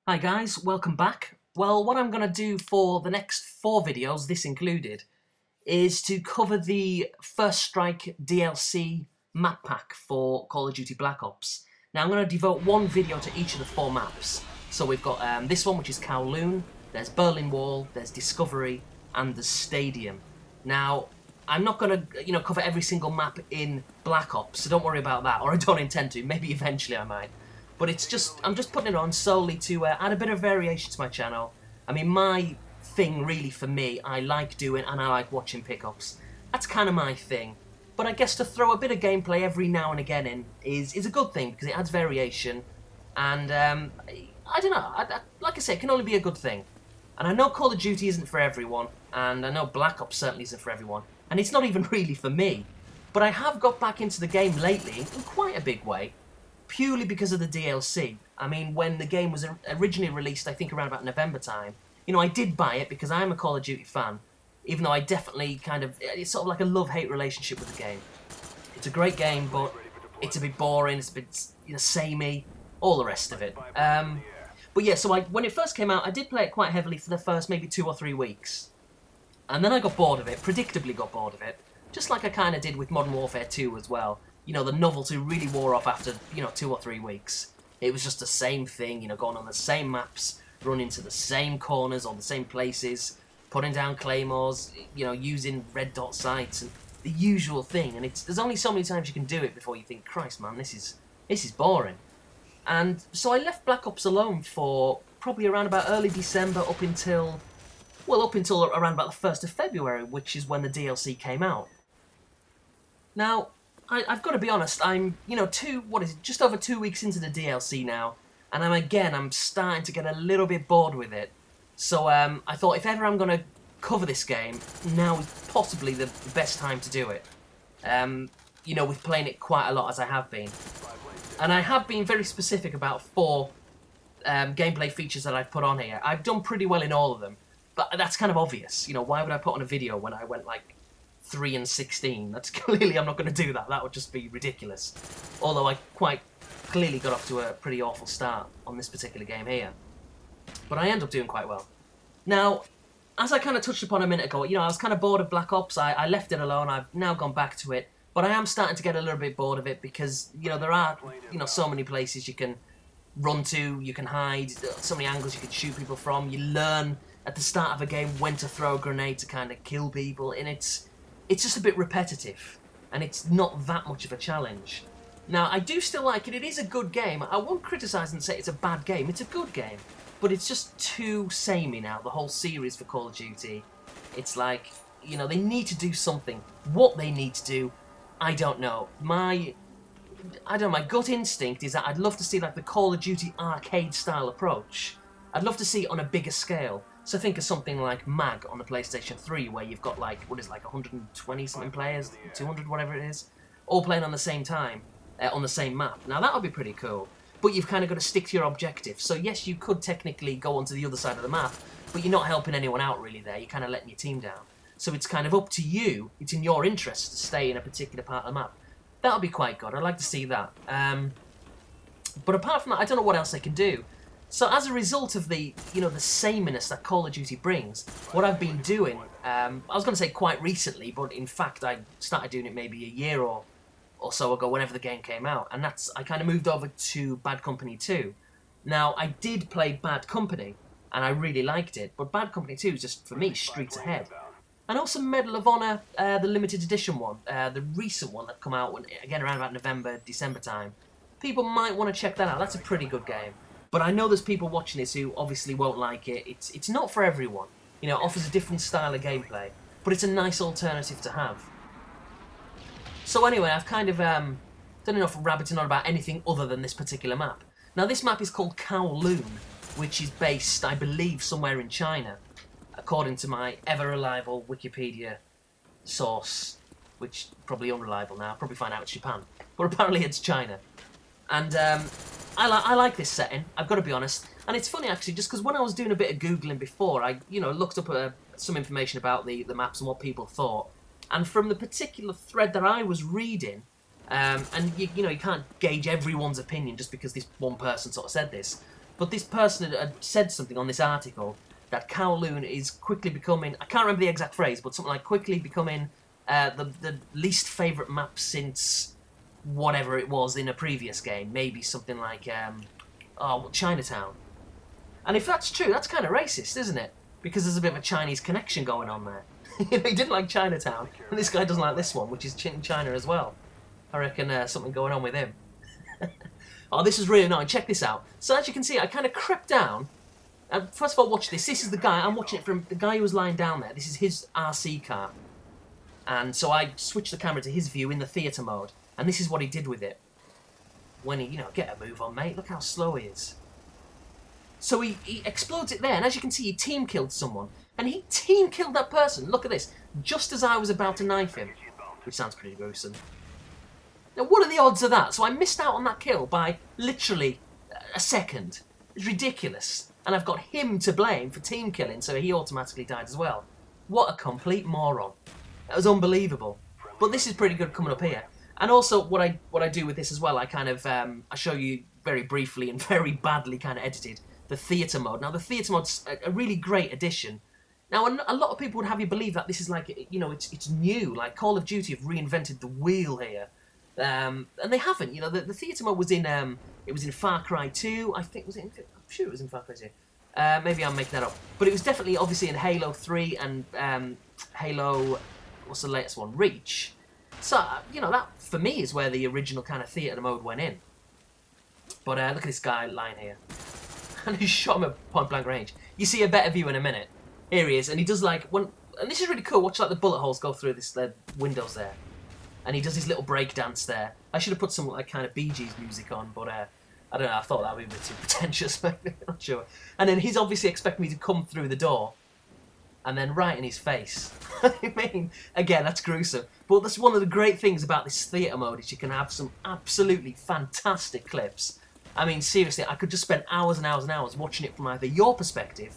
Hi guys, welcome back. Well, what I'm going to do for the next 4 videos, this included, is to cover the First Strike DLC map pack for Call of Duty Black Ops. Now I'm going to devote one video to each of the 4 maps. So we've got this one, which is Kowloon, there's Berlin Wall, there's Discovery, and the Stadium. Now, I'm not going to cover every single map in Black Ops, so don't worry about that, or I don't intend to. Maybe eventually I might. But I'm just putting it on solely to add a bit of variation to my channel. I mean, my thing really for me, I like doing and I like watching pickups. That's kind of my thing. But I guess to throw a bit of gameplay every now and again in is a good thing because it adds variation. And I don't know, like I say, it can only be a good thing. And I know Call of Duty isn't for everyone, and I know Black Ops certainly isn't for everyone. And it's not even really for me. But I have got back into the game lately in quite a big way. Purely because of the DLC. I mean, when the game was originally released, I think around about November time, I did buy it because I'm a Call of Duty fan, even though I definitely it's sort of like a love-hate relationship with the game. It's a great game, but it's a bit boring, it's a bit, samey, all the rest of it. But yeah, so when it first came out, I did play it quite heavily for the first maybe 2 or 3 weeks. And then I got bored of it, predictably got bored of it, just like I kind of did with Modern Warfare 2 as well. The novelty really wore off after, 2 or 3 weeks. It was just the same thing, going on the same maps, running to the same corners or the same places, putting down claymores, using red dot sights, and the usual thing. And there's only so many times you can do it before you think, Christ, man, this is boring. And so I left Black Ops alone for probably around about early December up until around about the 1st of February, which is when the DLC came out. Now, I've got to be honest, I'm, just over 2 weeks into the DLC now, and I'm starting to get a little bit bored with it. So I thought if ever I'm going to cover this game, now is possibly the best time to do it. With playing it quite a lot as I have been. And I have been very specific about 4 gameplay features that I've put on here. I've done pretty well in all of them, but that's kind of obvious. Why would I put on a video when I went like 3 and 16. That's clearly, I'm not going to do that. That would just be ridiculous. Although I quite clearly got off to a pretty awful start on this particular game here. But I end up doing quite well. Now, as I kind of touched upon a minute ago, I was kind of bored of Black Ops. I left it alone. I've now gone back to it. But I am starting to get a little bit bored of it because, there are, so many places you can run to, you can hide, so many angles you can shoot people from. You learn at the start of a game when to throw a grenade to kind of kill people, and it's just a bit repetitive, and it's not that much of a challenge. Now, I do still like it. It is a good game. I won't criticise and say it's a bad game. It's a good game, but it's just too samey now, the whole series for Call of Duty. It's like, they need to do something. What they need to do, I don't know. My gut instinct is that I'd love to see like the Call of Duty arcade-style approach. I'd love to see it on a bigger scale. So think of something like MAG on the PlayStation 3, where you've got like, 120-something players, 200, whatever it is, all playing on the same time, on the same map. Now that would be pretty cool, but you've kind of got to stick to your objective. So yes, you could technically go onto the other side of the map, but you're not helping anyone out really there, you're kind of letting your team down. So it's kind of up to you, it's in your interest to stay in a particular part of the map. That would be quite good, I'd like to see that. But apart from that, I don't know what else they can do. So as a result of the, the sameness that Call of Duty brings, what I've been doing, I was going to say quite recently, but in fact I started doing it maybe a year or so ago, whenever the game came out, and I kind of moved over to Bad Company 2. Now, I did play Bad Company, and I really liked it, but Bad Company 2 is just, for me, streets ahead. And also Medal of Honor, the limited edition one, the recent one that come out, again around about November, December time. People might want to check that out, that's a pretty good game. But I know there's people watching this who obviously won't like it. It's not for everyone. It offers a different style of gameplay, but it's a nice alternative to have. So anyway, I've kind of done enough rabbiting on about anything other than this particular map. Now this map is called Kowloon, which is based, I believe, somewhere in China, according to my ever-reliable Wikipedia source, which is probably unreliable now. I'll probably find out it's Japan, but apparently it's China. And I like this setting, I've got to be honest. And it's funny actually, just because when I was doing a bit of Googling before, I looked up some information about the maps and what people thought. And from the particular thread that I was reading, and you can't gauge everyone's opinion just because this one person sort of said this, but this person had said something on this article that Kowloon is quickly becoming, I can't remember the exact phrase, but something like quickly becoming the least favourite map since whatever it was in a previous game. Maybe something like, Chinatown. And if that's true, that's kind of racist, isn't it? Because there's a bit of a Chinese connection going on there. He didn't like Chinatown, and this guy doesn't like this one, which is in China as well. I reckon something going on with him. Oh, this is really annoying. Check this out. So as you can see, I kind of crept down. First of all, watch this. This is the guy. I'm watching it from the guy who was lying down there. This is his RC car. And so I switched the camera to his view in the theatre mode. And this is what he did with it. When he, you know, get a move on, mate. Look how slow he is. So he explodes it there. And as you can see, he team killed someone. And he team killed that person. Look at this. Just as I was about to knife him. Which sounds pretty gruesome. Now, what are the odds of that? So I missed out on that kill by literally a second. It's ridiculous. And I've got him to blame for team killing, so he automatically died as well. What a complete moron. That was unbelievable. But this is pretty good coming up here. And also, what I do with this as well, I kind of, I show you very briefly and very badly kind of edited the theatre mode. Now, the theatre mode's a really great addition. Now, a lot of people would have you believe that this is like, you know, it's new. Like, Call of Duty have reinvented the wheel here. And they haven't. You know, the theatre mode was in, it was in Far Cry 2. I think, I'm sure it was in Far Cry 2. Maybe I'm making that up. But it was definitely, obviously, in Halo 3 and Halo, what's the latest one? Reach. So, you know, that, for me, is where the original kind of theatre mode went in. But look at this guy lying here. And he shot him at point-blank range. You see a better view in a minute. Here he is, and he does like and this is really cool. Watch like the bullet holes go through this windows there, and he does his little break dance there. I should have put some like kind of Bee Gees music on, but I don't know. I thought that would be a bit too pretentious. I'm not sure. And then he's obviously expecting me to come through the door, and then right in his face. I mean, again, that's gruesome. But that's one of the great things about this theatre mode is you can have some absolutely fantastic clips. I mean, seriously, I could just spend hours and hours and hours watching it from either your perspective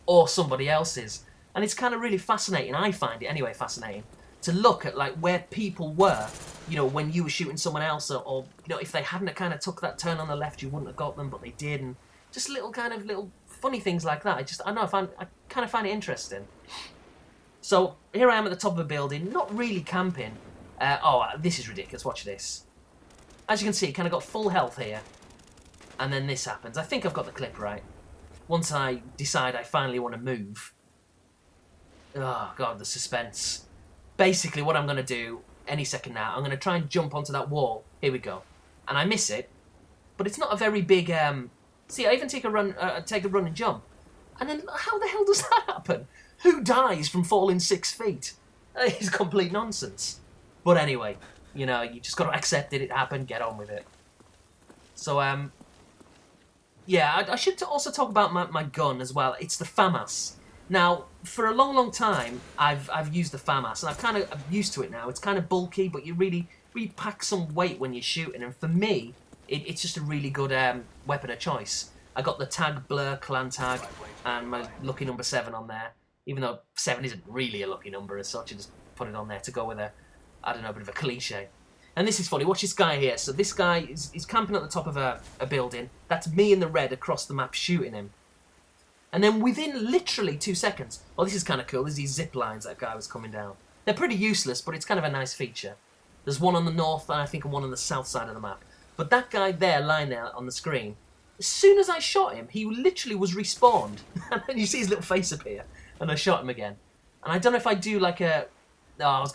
or somebody else's. And it's kind of really fascinating, I find it anyway fascinating, to look at like where people were, you know, when you were shooting someone else, or you know, if they hadn't kind of took that turn on the left, you wouldn't have got them, but they did, and just little funny things like that. I kind of find it interesting. So here I am at the top of a building, not really camping. Oh, this is ridiculous, watch this. As you can see, kind of got full health here, and then this happens. I think I've got the clip right. Once I decide I finally want to move. Oh, God, the suspense. Basically, what I'm going to do, any second now, I'm going to try and jump onto that wall. Here we go. And I miss it. But it's not a very big... See, I even take a run and jump. And then, how the hell does that happen? Who dies from falling 6 feet? It's complete nonsense. But anyway, you know, you just got to accept it. It happened. Get on with it. So, yeah, I should also talk about my gun as well. It's the FAMAS. Now, for a long, long time, I've used the FAMAS, and I'm used to it now. It's kind of bulky, but you really pack some weight when you're shooting. And for me, it's just a really good weapon of choice. I got the tag blur clan tag and my lucky number 7 on there. Even though 7 isn't really a lucky number as such, I just put it on there to go with a, I don't know, a bit of a cliche. And this is funny. Watch this guy here. So this guy is camping at the top of a building. That's me in the red across the map shooting him. And then within literally 2 seconds... Oh, this is kind of cool. There's these zip lines that guy was coming down. They're pretty useless, but it's kind of a nice feature. There's one on the north and I think one on the south side of the map. But that guy there lying there on the screen, as soon as I shot him, he literally was respawned. And then you see his little face appear. And I shot him again. And I don't know if I do like a... Oh,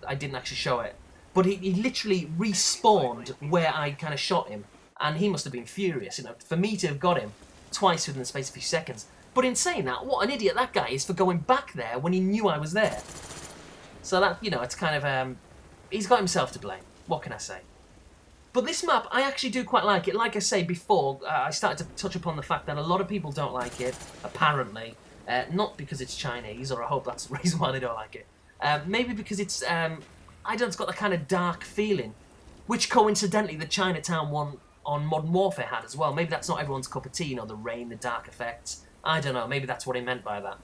I didn't actually show it. But he literally respawned where I kind of shot him. And he must have been furious, you know, for me to have got him twice within the space of a few seconds. But in saying that, what an idiot that guy is for going back there when he knew I was there. So that, you know, it's kind of, he's got himself to blame. What can I say? But this map, I actually do quite like it. Like I say before, I started to touch upon the fact that a lot of people don't like it, apparently. Not because it's Chinese, or I hope that's the reason why they don't like it. Maybe because it's, it's got that kind of dark feeling, which coincidentally the Chinatown one on Modern Warfare had as well. Maybe that's not everyone's cup of tea, you know, the rain, the dark effects. I don't know, maybe that's what he meant by that.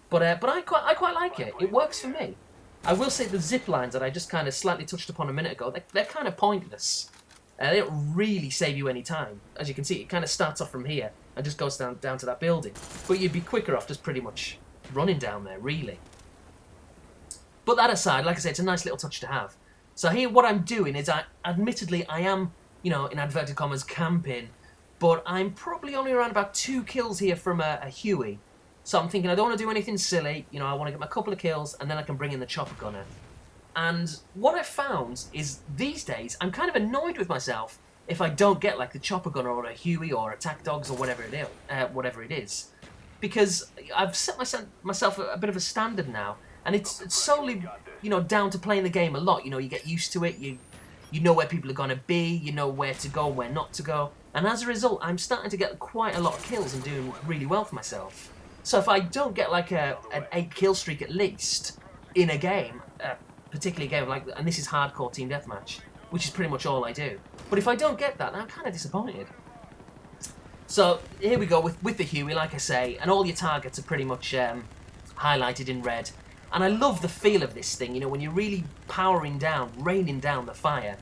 But I quite like it. It works for me. I will say the zip lines that I just kind of slightly touched upon a minute ago, they're kind of pointless. They don't really save you any time. As you can see, it kind of starts off from here. and just goes down to that building. But you'd be quicker off just pretty much running down there, really. But that aside, like I say, it's a nice little touch to have. So here what I'm doing is, admittedly, I am, you know, in inverted commas, camping, but I'm probably only around about 2 kills here from a Huey. So I'm thinking I don't want to do anything silly, you know, I want to get my couple of kills, and then I can bring in the chopper gunner. And what I've found is, these days, I'm kind of annoyed with myself if I don't get, like, the chopper gunner or a Huey or attack dogs or whatever it is. Because I've set myself a bit of a standard now, and it's solely, you know, down to playing the game a lot. You know, you get used to it, you know where people are going to be, you know where to go and where not to go. And as a result, I'm starting to get quite a lot of kills and doing really well for myself. So if I don't get, like, an 8 kill streak at least in a game, particularly a game like, and this is Hardcore Team Deathmatch, which is pretty much all I do. But if I don't get that, I'm kind of disappointed. So here we go with the Huey, like I say, and all your targets are pretty much highlighted in red. And I love the feel of this thing, you know, when you're really powering down, raining down the fire.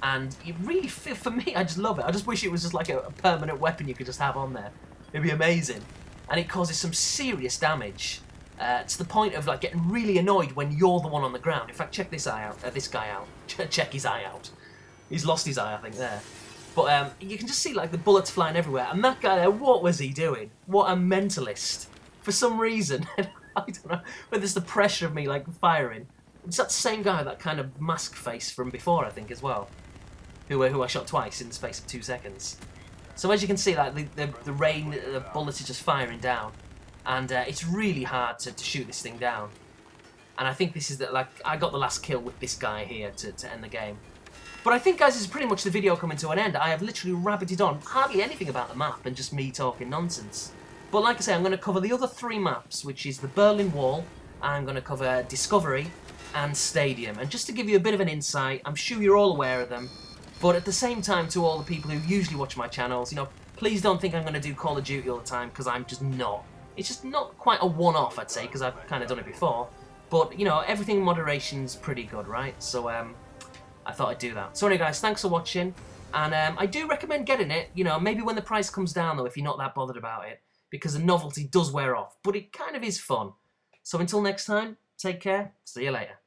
And you really feel, for me, I just love it. I just wish it was just like a permanent weapon you could just have on there. It'd be amazing. And it causes some serious damage. To the point of, like, getting really annoyed when you're the one on the ground. In fact, check this guy out. Check his eye out. He's lost his eye, I think, there. But you can just see, like, the bullets flying everywhere. And that guy there, what was he doing? What a mentalist. For some reason, I don't know whether it's the pressure of me, like, firing. It's that same guy, that kind of mask face from before, I think, as well. Who I shot twice in the space of 2 seconds. So as you can see, like, the rain, the bullets are just firing down. And it's really hard to shoot this thing down. And I think this is, like, I got the last kill with this guy here to end the game. But I think, guys, this is pretty much the video coming to an end. I have literally rabbited on hardly anything about the map and just me talking nonsense. But like I say, I'm going to cover the other 3 maps, which is the Berlin Wall, I'm going to cover Discovery, and Stadium. And just to give you a bit of an insight, I'm sure you're all aware of them, but at the same time, to all the people who usually watch my channels, you know, please don't think I'm going to do Call of Duty all the time, because I'm just not. It's just not quite a one-off, I'd say, because I've kind of done it before. But, you know, everything in moderation's pretty good, right? So, I thought I'd do that. So anyway, guys, thanks for watching. And I do recommend getting it, you know, maybe when the price comes down, though, if you're not that bothered about it. Because the novelty does wear off. But it kind of is fun. So until next time, take care. See you later.